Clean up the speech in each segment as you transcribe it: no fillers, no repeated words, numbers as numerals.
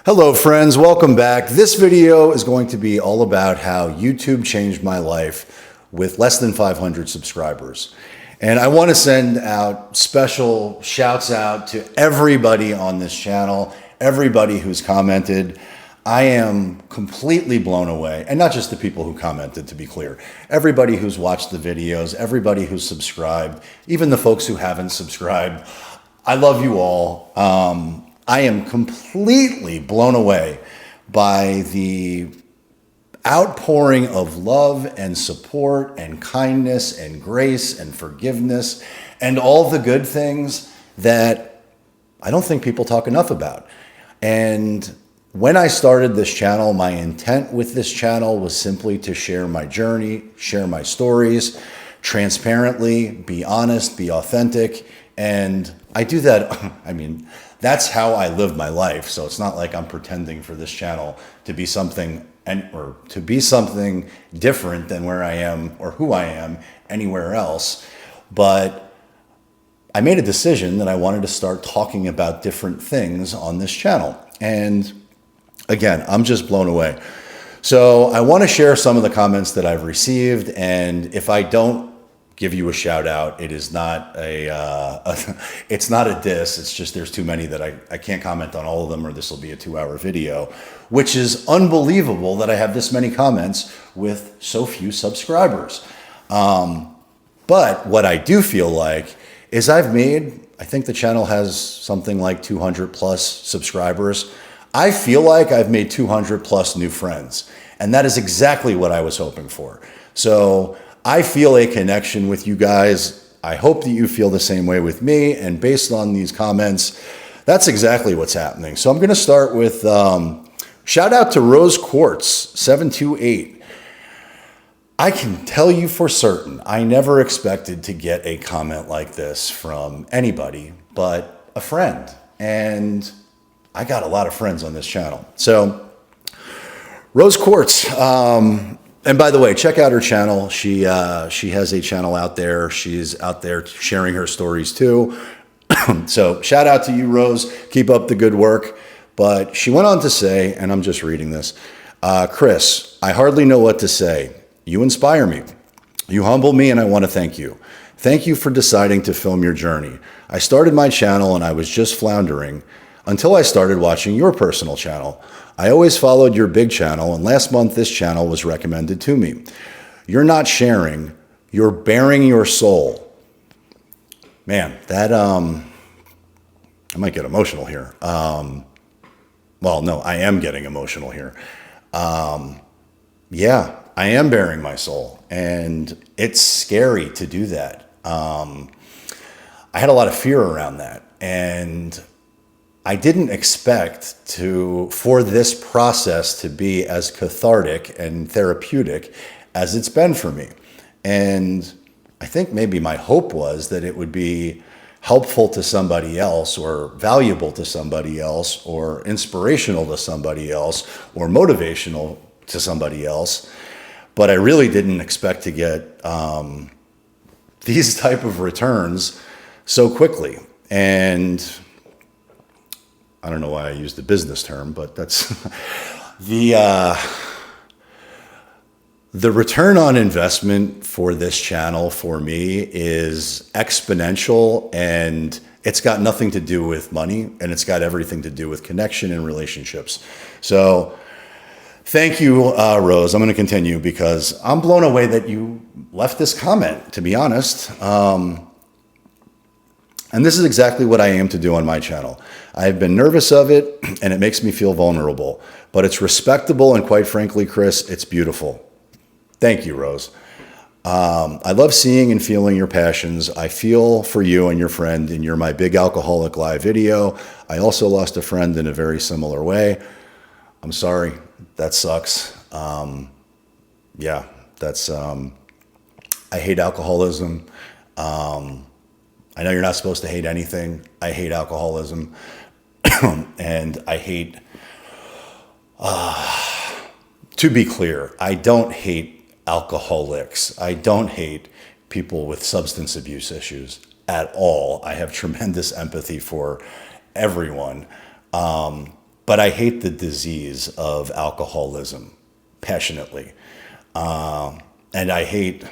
Hello friends, welcome back. This video is going to be all about how YouTube changed my life with less than 500 subscribers. And I want to send out special shouts out to everybody on this channel, everybody who's commented. I am completely blown away, and not just the people who commented, to be clear. Everybody who's watched the videos, everybody who's subscribed, even the folks who haven't subscribed. I love you all. I am completely blown away by the outpouring of love and support and kindness and grace and forgiveness and all the good things that I don't think people talk enough about. And when I started this channel, my intent with this channel was simply to share my journey, share my stories, transparently, be honest, be authentic. And I do that, that's how I live my life. So it's not like I'm pretending for this channel to be something or to be something different than where I am or who I am anywhere else. But I made a decision that I wanted to start talking about different things on this channel. And again, I'm just blown away. So I want to share some of the comments that I've received. And if I don't give you a shout out, it is not it's not a diss. It's just there's too many that I can't comment on all of them, or this will be a 2-hour video, which is unbelievable that I have this many comments with so few subscribers. But what I do feel like is I think the channel has something like 200 plus subscribers. I feel like I've made 200 plus new friends, and that is exactly what I was hoping for. So I feel a connection with you guys. I hope that you feel the same way with me. And based on these comments, that's exactly what's happening. So I'm going to start with shout out to Rose Quartz 728. I can tell you for certain, I never expected to get a comment like this from anybody but a friend. And I got a lot of friends on this channel. So Rose Quartz, and by the way, check out her channel. She has a channel out there. She's out there sharing her stories too. So shout out to you, Rose. Keep up the good work. But she went on to say, and I'm just reading this, Chris, I hardly know what to say. You inspire me. You humble me, and I want to thank you. Thank you for deciding to film your journey. I started my channel and I was just floundering until I started watching your personal channel. I always followed your big channel, and last month this channel was recommended to me. You're not sharing, you're bearing your soul. Man, that, I might get emotional here. Well, no, I am getting emotional here. Yeah, I am bearing my soul, and it's scary to do that. I had a lot of fear around that, and I didn't expect for this process to be as cathartic and therapeutic as it's been for me. And I think maybe my hope was that it would be helpful to somebody else, or valuable to somebody else, or inspirational to somebody else, or motivational to somebody else. But I really didn't expect to get these type of returns so quickly. And I don't know why I used the business term, but that's the return on investment for this channel for me is exponential, and it's got nothing to do with money, and it's got everything to do with connection and relationships. So thank you, Rose. I'm going to continue because I'm blown away that you left this comment, to be honest. And this is exactly what I aim to do on my channel. I've been nervous of it, and it makes me feel vulnerable. But it's respectable, and quite frankly, Chris, it's beautiful. Thank you, Rose. I love seeing and feeling your passions. I feel for you and your friend in your My Big Alcoholic Live video. I also lost a friend in a very similar way. I'm sorry. That sucks. Yeah, that's, I hate alcoholism. I know you're not supposed to hate anything. I hate alcoholism. And I hate, to be clear, I don't hate alcoholics. I don't hate people with substance abuse issues at all. I have tremendous empathy for everyone. but I hate the disease of alcoholism passionately. And I hate,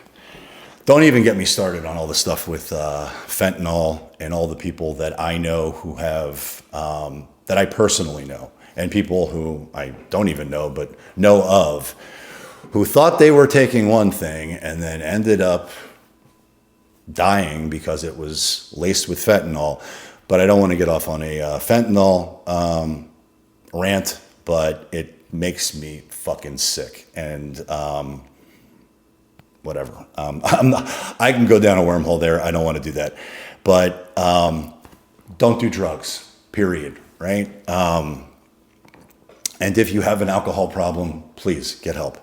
don't even get me started on all the stuff with fentanyl and all the people that I know who have, that I personally know, and people who I don't even know, but know of, who thought they were taking one thing and then ended up dying because it was laced with fentanyl. But I don't want to get off on a fentanyl rant, but it makes me fucking sick. And whatever. I can go down a wormhole there. I don't want to do that. But don't do drugs, period, right? And if you have an alcohol problem, please get help.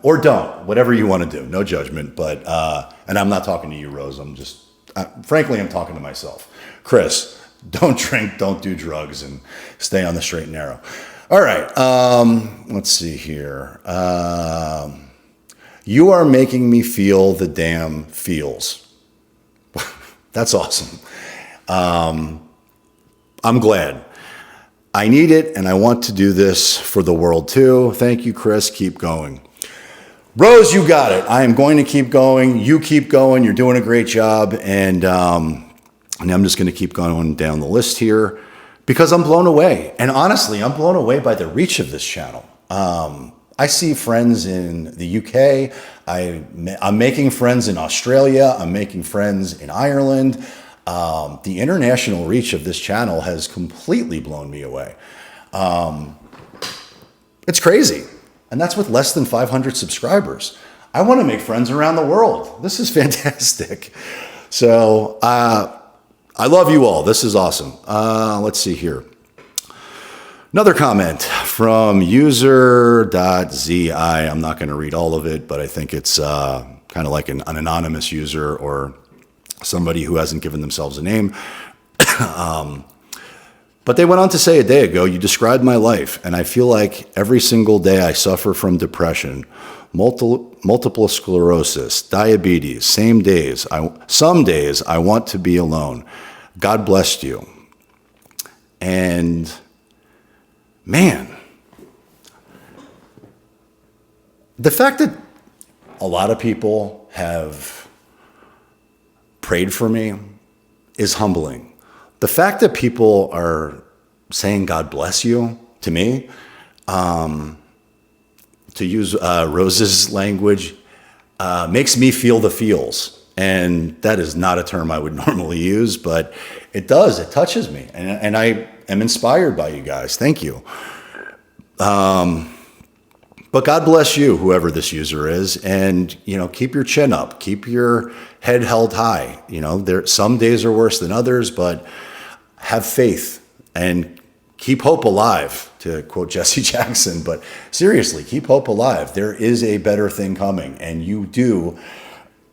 Or don't, whatever you want to do. No judgment, but, and I'm not talking to you, Rose. I'm just, frankly, I'm talking to myself. Chris, don't drink, don't do drugs, and stay on the straight and narrow. All right, let's see here. You are making me feel the damn feels. That's awesome. I'm glad. I need it, and I want to do this for the world too. Thank you, Chris. Keep going. Rose, you got it. I am going to keep going. You keep going. You're doing a great job. And I'm just going to keep going down the list here because I'm blown away. And honestly, I'm blown away by the reach of this channel. I see friends in the UK. I'm making friends in Australia. I'm making friends in Ireland. The international reach of this channel has completely blown me away. It's crazy. And that's with less than 500 subscribers. I want to make friends around the world. This is fantastic. So I love you all. This is awesome. Let's see here. Another comment from user.zi. I'm not going to read all of it, but I think it's kind of like an anonymous user or somebody who hasn't given themselves a name. But they went on to say a day ago, you described my life, and I feel like every single day I suffer from depression, multiple sclerosis, diabetes, some days I want to be alone. God bless you. And man, the fact that a lot of people have prayed for me is humbling. The fact that people are saying God bless you to me, to use Rose's language, makes me feel the feels. And that is not a term I would normally use, but it does. It touches me. And I am inspired by you guys. Thank you. But God bless you, whoever this user is, and keep your chin up, keep your head held high. Some days are worse than others, but have faith and keep hope alive, to quote Jesse Jackson. But seriously, keep hope alive. There is a better thing coming, and you do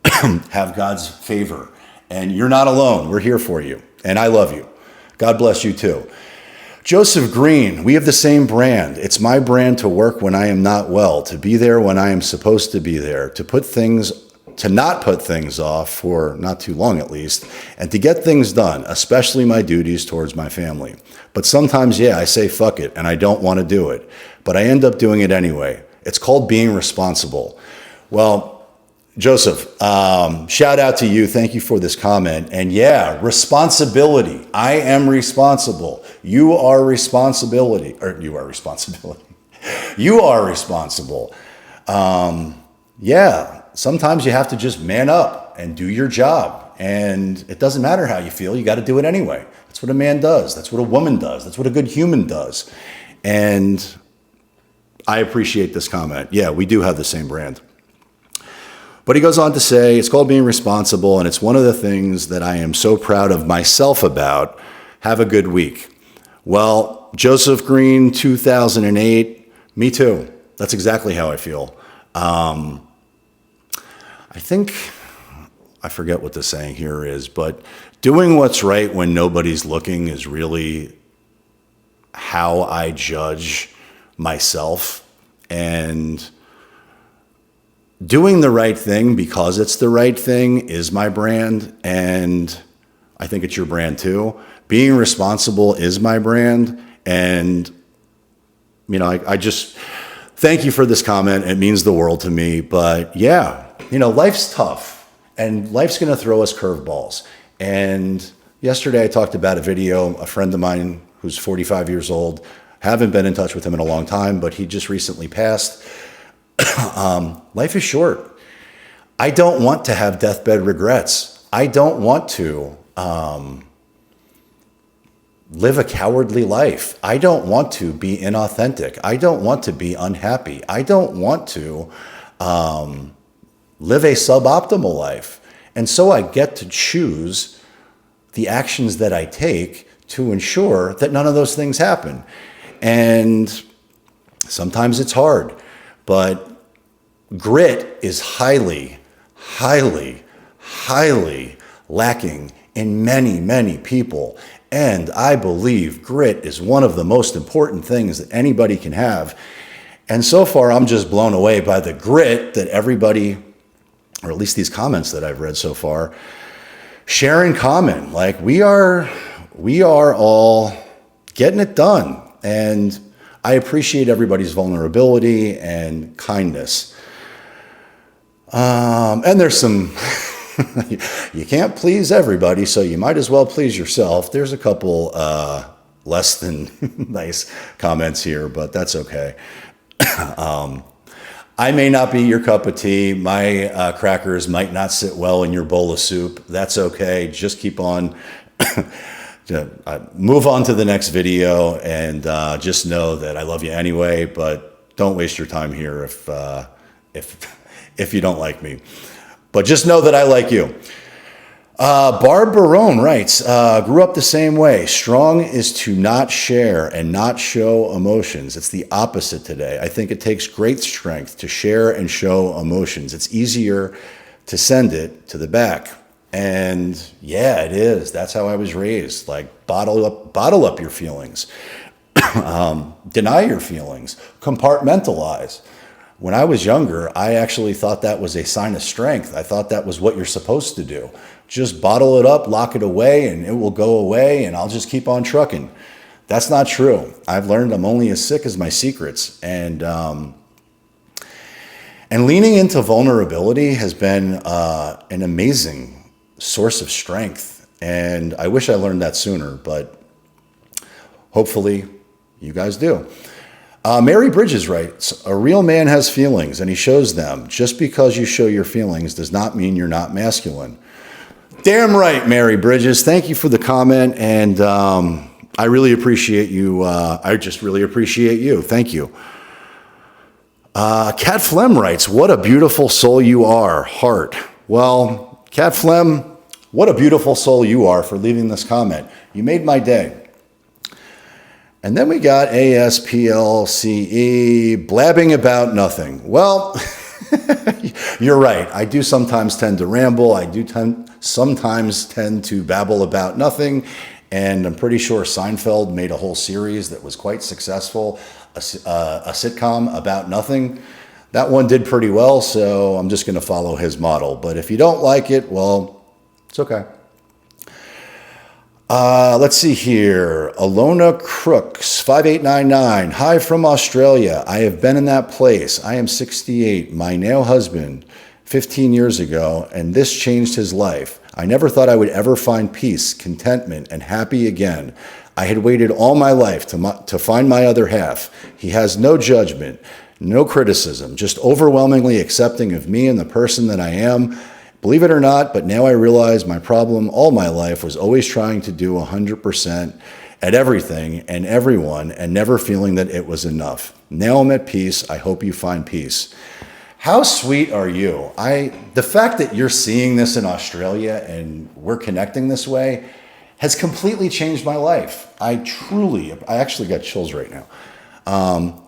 have God's favor, and you're not alone. We're here for you, and I love you. God bless you too. Joseph Green, we have the same brand. It's my brand to work when I am not well, to be there when I am supposed to be there, to not put things off for not too long at least, and to get things done, especially my duties towards my family. But sometimes, I say fuck it, and I don't want to do it, but I end up doing it anyway. It's called being responsible. Well, Joseph, shout out to you. Thank you for this comment. And responsibility. I am responsible. You are responsibility. You are responsibility. You are responsible. Sometimes you have to just man up and do your job. And it doesn't matter how you feel. You got to do it anyway. That's what a man does. That's what a woman does. That's what a good human does. And I appreciate this comment. Yeah, we do have the same brand. But he goes on to say, it's called being responsible, and it's one of the things that I am so proud of myself about. Have a good week. Well, Joseph Green, 2008, me too. That's exactly how I feel. I think, I forget what the saying here is, but doing what's right when nobody's looking is really how I judge myself. And doing the right thing because it's the right thing is my brand, and I think it's your brand too. being responsible is my brand. And, you know, I just thank you for this comment. It means the world to me. But yeah, you know, life's tough and life's going to throw us curveballs. And yesterday I talked about a video, a friend of mine who's 45 years old. Haven't been in touch with him in a long time, but he just recently passed. Life is short. I don't want to have deathbed regrets. I don't want to live a cowardly life. I don't want to be inauthentic. I don't want to be unhappy. I don't want to live a suboptimal life. And so I get to choose the actions that I take to ensure that none of those things happen. And sometimes it's hard, but grit is highly, highly, highly lacking in many, many people. And I believe grit is one of the most important things that anybody can have. And so far, I'm just blown away by the grit that everybody, or at least these comments that I've read so far, share in common. Like we are all getting it done. And I appreciate everybody's vulnerability and kindness. And there's some, you can't please everybody, so you might as well please yourself. There's a couple less than nice comments here, but that's okay. I may not be your cup of tea. My crackers might not sit well in your bowl of soup. That's okay. Just keep on. Move on to the next video, and just know that I love you anyway, but don't waste your time here if you don't like me. But just know that I like you. Barb Baron writes, grew up the same way. Strong is to not share and not show emotions. It's the opposite today. I think it takes great strength to share and show emotions. It's easier to send it to the back. And yeah, it is. That's how I was raised. Like bottle up your feelings, deny your feelings, compartmentalize. When I was younger, I actually thought that was a sign of strength. I thought that was what you're supposed to do. Just bottle it up, lock it away, and it will go away, and I'll just keep on trucking. That's not true. I've learned I'm only as sick as my secrets. And leaning into vulnerability has been an amazing source of strength. And I wish I learned that sooner, but hopefully you guys do. Mary Bridges writes, a real man has feelings and he shows them. Just because you show your feelings does not mean you're not masculine. Damn right, Mary Bridges. Thank you for the comment. And I really appreciate you. I just really appreciate you. Thank you. Cat Flem writes, what a beautiful soul you are, heart. Well, Cat Flem, what a beautiful soul you are for leaving this comment. You made my day. And then we got ASPLCE, blabbing about nothing. Well, you're right. I do sometimes tend to ramble. I do sometimes tend to babble about nothing. And I'm pretty sure Seinfeld made a whole series that was quite successful, a sitcom about nothing. That one did pretty well, so I'm just going to follow his model. But if you don't like it, well, it's okay. Let's see here. Alona Crooks, 5899. Hi from Australia. I have been in that place. I am 68. My now husband, 15 years ago, and this changed his life. I never thought I would ever find peace, contentment, and happy again. I had waited all my life to find my other half. He has no judgment, no criticism, just overwhelmingly accepting of me and the person that I am. Believe it or not, but now I realize my problem all my life was always trying to do 100% at everything and everyone and never feeling that it was enough. Now I'm at peace. I hope you find peace. How sweet are you? The fact that you're seeing this in Australia and we're connecting this way has completely changed my life. I actually got chills right now.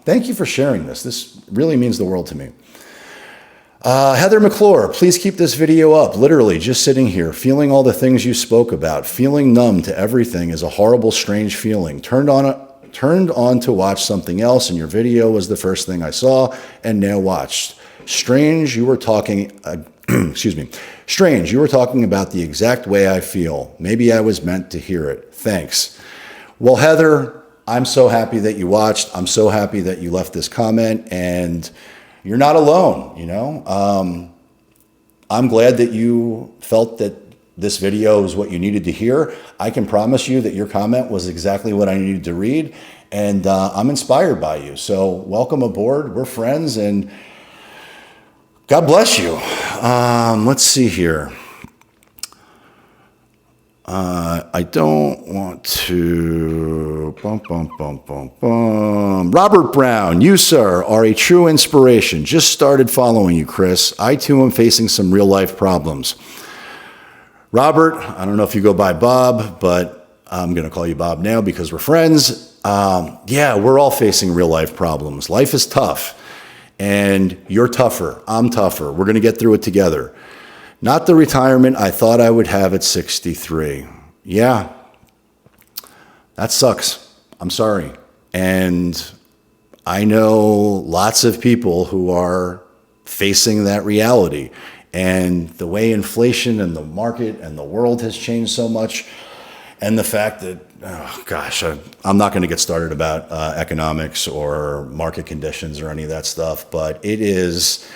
Thank you for sharing this. This really means the world to me. Heather McClure, please keep this video up. Literally just sitting here, feeling all the things you spoke about, feeling numb to everything is a horrible, strange feeling. Turned on to watch something else, and your video was the first thing I saw and now watched. Strange, you were talking Excuse me. Strange, you were talking about the exact way I feel. Maybe I was meant to hear it. Thanks. Well, Heather, I'm so happy that you watched. I'm so happy that you left this comment, and you're not alone, you know? I'm glad that you felt that this video is what you needed to hear. I can promise you that your comment was exactly what I needed to read, and I'm inspired by you. So welcome aboard. We're friends, and God bless you. Let's see here. I don't want to... Robert Brown, you, sir, are a true inspiration. Just started following you, Chris. I, too, am facing some real-life problems. Robert, I don't know if you go by Bob, but I'm going to call you Bob now because we're friends. Yeah, we're all facing real-life problems. Life is tough, and you're tougher. I'm tougher. We're going to get through it together. Not the retirement I thought I would have at 63. Yeah, that sucks. I'm sorry. And I know lots of people who are facing that reality. And the way inflation and the market and the world has changed so much, and the fact that, oh gosh, I'm not going to get started about economics or market conditions or any of that stuff, but it is...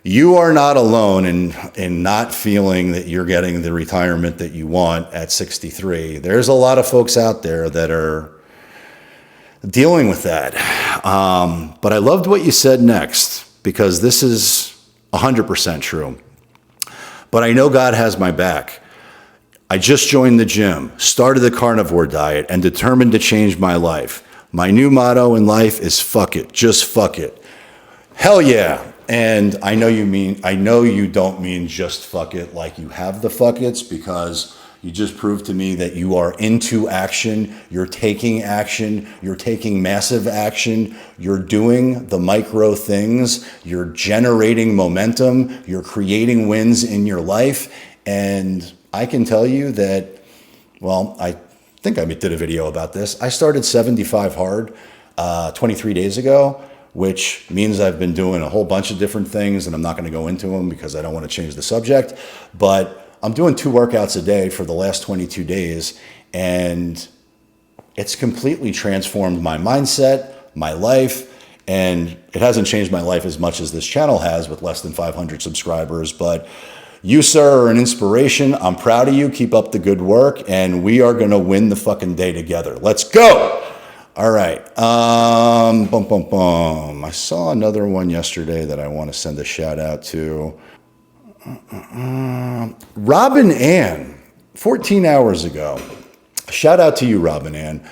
You are not alone in not feeling that you're getting the retirement that you want at 63. There's a lot of folks out there that are dealing with that. But I loved what you said next, because this is 100% true. But I know God has my back. I just joined the gym, started the carnivore diet, and determined to change my life. My new motto in life is fuck it, just fuck it. Hell yeah. And I know you don't mean just fuck it like you have the fuck it's, because you just proved to me that you are into action, you're taking massive action, you're doing the micro things, you're generating momentum, you're creating wins in your life. And I can tell you that, well, I think I did a video about this. I started 75 Hard 23 days ago, which means I've been doing a whole bunch of different things, and I'm not going to go into them because I don't want to change the subject. But I'm doing 2 workouts a day for the last 22 days, and it's completely transformed my mindset, my life, and it hasn't changed my life as much as this channel has with less than 500 subscribers. But you, sir, are an inspiration. I'm proud of you. Keep up the good work, and we are going to win the fucking day together. Let's go! All right. I saw another one yesterday that I want to send a shout out to. Robin Ann, 14 hours ago. Shout out to you, Robin Ann.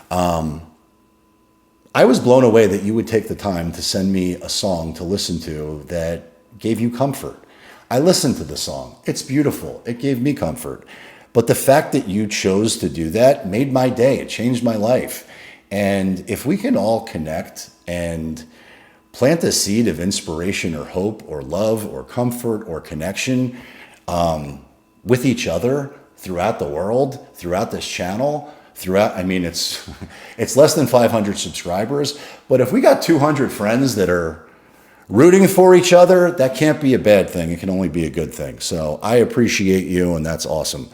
I was blown away that you would take the time to send me a song to listen to that gave you comfort. I listened to the song. It's beautiful. It gave me comfort. But the fact that you chose to do that made my day. It changed my life. And if we can all connect and plant a seed of inspiration or hope or love or comfort or connection with each other throughout the world, throughout this channel, it's less than 500 subscribers, but if we got 200 friends that are rooting for each other, that can't be a bad thing. It can only be a good thing. So I appreciate you, and that's awesome.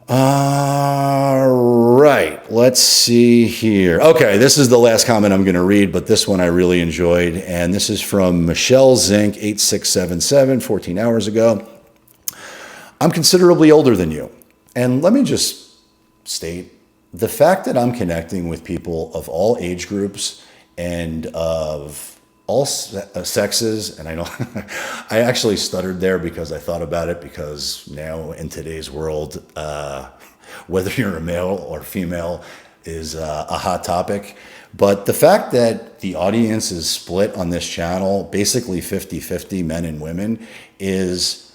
All right, let's see here. Okay, this is the last comment I'm going to read, but this one I really enjoyed, and this is from Michelle Zink 8677, 14 hours ago. I'm considerably older than you, and let me just state the fact that I'm connecting with people of all age groups and of all sexes, and I know I actually stuttered there because I thought about it, because now in today's world, whether you're a male or female is a hot topic. But the fact that the audience is split on this channel, basically 50-50 men and women, is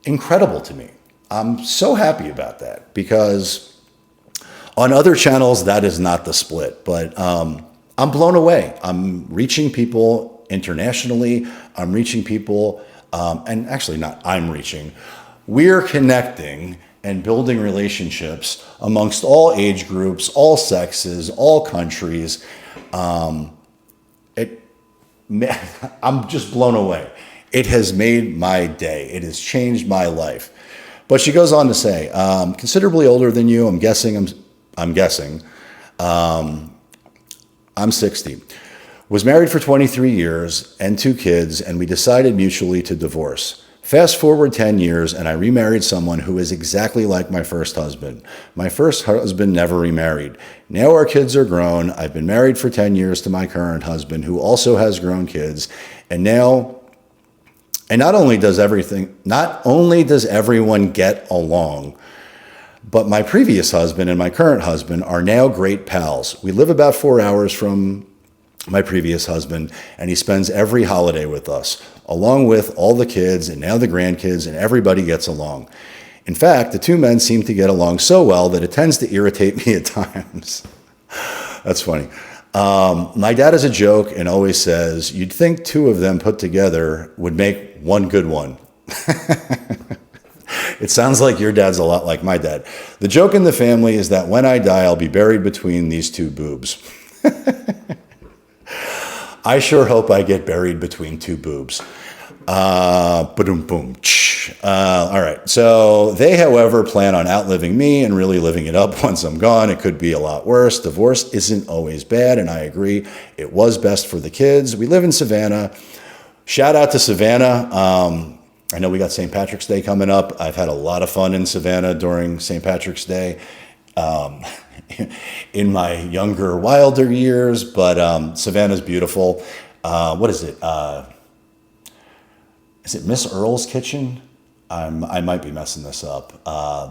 incredible to me. I'm so happy about that, because on other channels, that is not the split. But I'm blown away. I'm reaching people internationally. I'm reaching people, and actually not I'm reaching. We're connecting and building relationships amongst all age groups, all sexes, all countries. I'm just blown away. It has made my day. It has changed my life. But she goes on to say, considerably older than you. I'm guessing. I'm 60. Was married for 23 years and 2 kids, and we decided mutually to divorce. Fast forward 10 years, and I remarried someone who is exactly like my first husband. My first husband never remarried. Now our kids are grown. I've been married for 10 years to my current husband, who also has grown kids. And not only does everyone get along, but my previous husband and my current husband are now great pals. We live about 4 hours from my previous husband, and he spends every holiday with us, along with all the kids and now the grandkids, and everybody gets along. In fact, the 2 men seem to get along so well that it tends to irritate me at times. That's funny. My dad is a joke and always says, you'd think 2 of them put together would make one good one. It sounds like your dad's a lot like my dad. The joke in the family is that when I die, I'll be buried between these 2 boobs. I sure hope I get buried between 2 boobs. Ba-doom, boom. All right. So they, however, plan on outliving me and really living it up once I'm gone. It could be a lot worse. Divorce isn't always bad, and I agree. It was best for the kids. We live in Savannah. Shout out to Savannah. I know we got St. Patrick's Day coming up. I've had a lot of fun in Savannah during St. Patrick's Day. In my younger, wilder years, but Savannah's beautiful. What is it? Is it Miss Earl's Kitchen? I might be messing this up.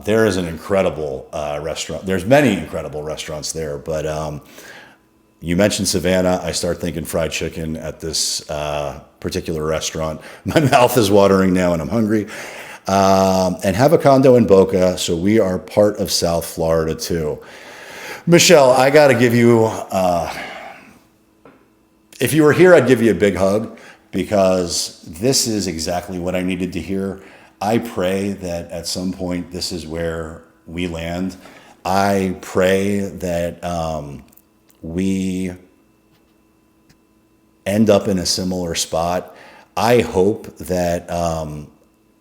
There is an incredible restaurant. There's many incredible restaurants there, but you mentioned Savannah. I start thinking fried chicken at this particular restaurant. My mouth is watering now and I'm hungry. And have a condo in Boca, so we are part of South Florida too. Michelle, I got to give you, if you were here, I'd give you a big hug, because this is exactly what I needed to hear. I pray that at some point this is where we land. I pray that we end up in a similar spot. I hope that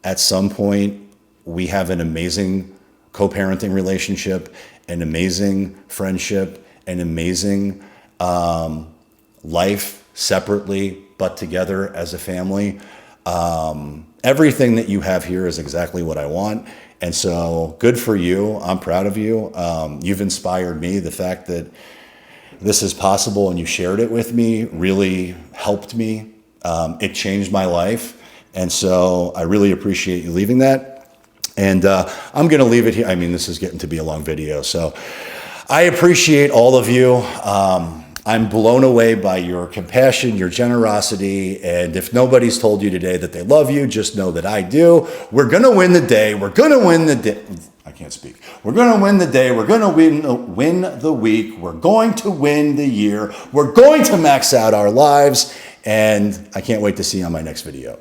at some point we have an amazing co-parenting relationship, an amazing friendship, an amazing life separately but together as a family. Everything that you have here is exactly what I want. And so good for you. I'm proud of you. You've inspired me. The fact that this is possible and you shared it with me really helped me. It changed my life. And so I really appreciate you leaving that. And I'm going to leave it here. I mean, this is getting to be a long video. So I appreciate all of you. I'm blown away by your compassion, your generosity. And if nobody's told you today that they love you, just know that I do. We're going to win the day. We're going to win the day. I can't speak. We're going to win the day. We're going to win the week. We're going to win the year. We're going to max out our lives. And I can't wait to see you on my next video.